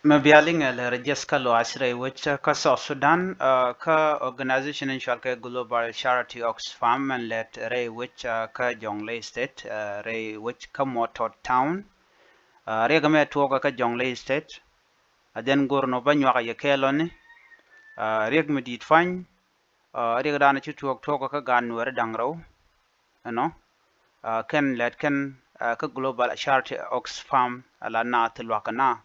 Mabialing Jessica Loasre, which ka South Sudan, ka organization in Shalka Global Charity Oxfam and let Ray which ka Jonglei State, Ray which ka Motor Town, Ray game tuoga ka Jonglei State, then Gorno Banyaka Yakeloni, Rig Medit Fine, Rig Dana Chutuok Toka ka Ganwer Dangro, you know, Ken let Ken ka Global Charity Oxfam alana Tilwakana.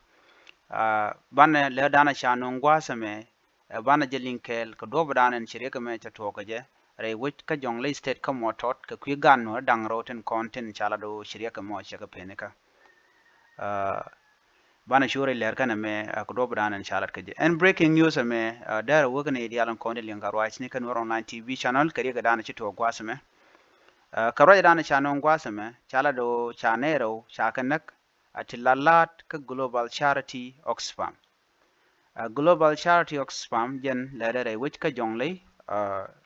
Bana le dana chanu ngwasame bana jelinkel ko do bana en chire kame cha toka je re wich ka jongle state ka motot ka kwi gan no dang roten content chala do chire ka mo cha ka peneka bana shure ler kana me ko do bana en chala ka je and breaking news me there wogan e dialon konde linga rights ni kan online tv channel kari ga dana chito gwasame ka roja dana chanu ngwasame chala do chanero chakanak atilalat ka global charity oxfam Global Charity Oxfam jen ledere which ka jonglei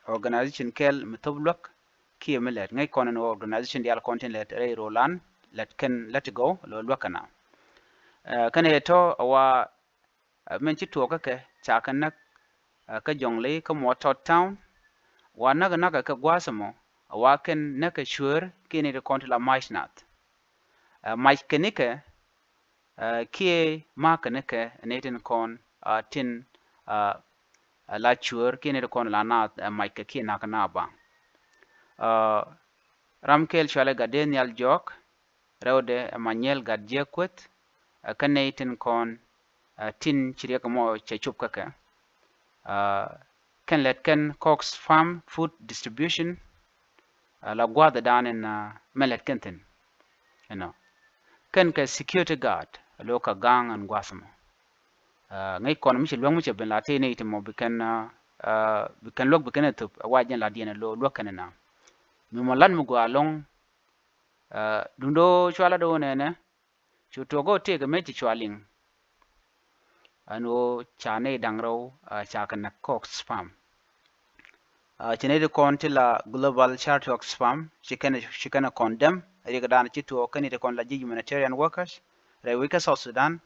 organization kel mitoblok ki emelet ngai konen organization dial content let rei rolan let go lo lwakana kane to wa men ci to ke chakan nak ka jonglei ka motor town wa naga naga ka gwasamo wa ken naka sure kini de content la maisnat mais kenike kie makanike netin kon tin la chur kini de kon la na mike ki na kana ba ramkel chale ga daniel jok rewde emmanuel ga jekwet kane tin kon tin chiriya mo che chup kaka ken let ken cox farm food distribution la gwada dan en melet kentin you know ken ka security guard lo ka gang an gwasamo ngai kon mi lwang mi ben la te ne itimo bikan lok bikan to wajen la diena lo kanana mi mo lan mu gwa long dundo chwala do ne ne chuto go te ga mechi chwaling ano chane dangro chakan na cox farm chene de kon tila global charity oxfam shikana condemn riga dana chito kani de kon la humanitarian workers re wika South Sudan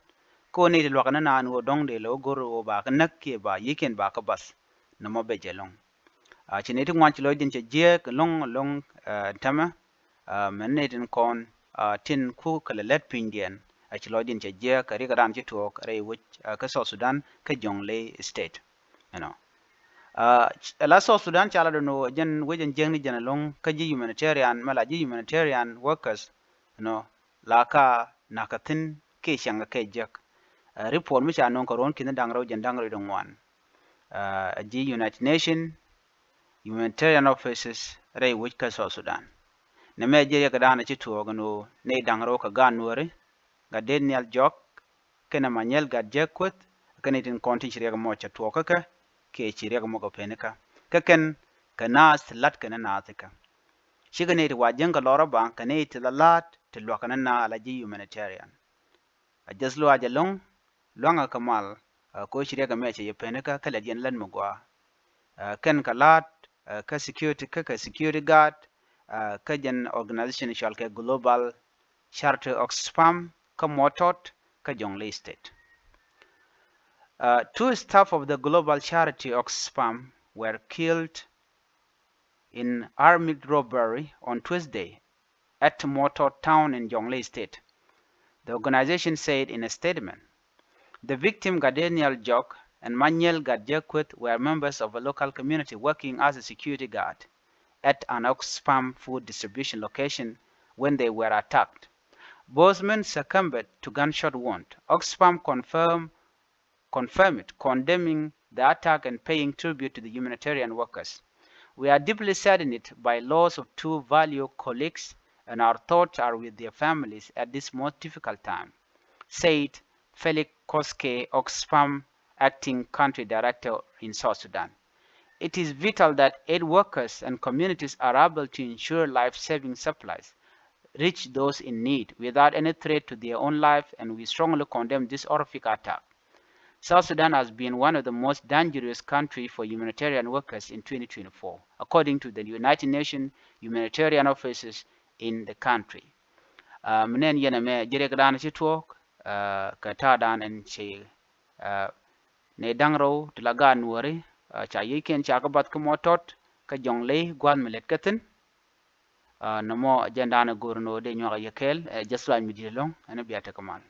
ko ne de lokana na anu dong de lo goro ba ka nakke ba yiken ba ka bas na mo be jelong chene de ngwan chilo din che je long tama men ne din kon tin ku kala let pindien chilo din che je ka riga dan chito re wich ka South Sudan ka jongle state you know la South Sudan chala do no jen wejen jengni jana long ka ji humanitarian mala ji humanitarian workers you know la ka nakatin ke shanga ke jak report mi cha non ko ron kin dangro jen dangro do ngwan ji United Nation humanitarian offices ray which ka South Sudan ne me je ka dana ci to no ne dangro ka ganore ga Daniel Jok kena Manuel ga jekwet kene tin kontin shirya mo cha to ka ke shirya mo ko peneka kaken kanas lat kana natika shigane ri wajen ga lora ban kane ti lalat ti lokana na alaji humanitarian ajaslo ajalong longa kamal ko shirya ga me che peneka kala jen lan mugwa ken kalat ka security guard ka jen organization shalke global charter oxfam ka motot ka jongle state two staff of the global charity oxfam were killed in armed robbery on Tuesday at Motor Town in Jonglei State, the organization said in a statement. The victim Daniel Jok and Manuel Gadjekwet were members of a local community working as a security guard at an Oxfam food distribution location when they were attacked. Both men succumbed to gunshot wounds. Oxfam confirmed it, condemning the attack and paying tribute to the humanitarian workers. We are deeply saddened by loss of two valued colleagues, and our thoughts are with their families at this most difficult time, said Felix Koske, Oxfam Acting Country Director in South Sudan. It is vital that aid workers and communities are able to ensure life-saving supplies reach those in need without any threat to their own life, and we strongly condemn this horrific attack. South Sudan has been one of the most dangerous countries for humanitarian workers in 2024, according to the United Nations humanitarian offices in the country. Menen yana me jere kadan ci tuok ka ta dan en ci ne dangro tlaga nuore cha yiken cha ka bat ka motot ka jongle gwan melet katin namo agenda na gorno de nyoga yekel jesla mi dilong ana biata kamal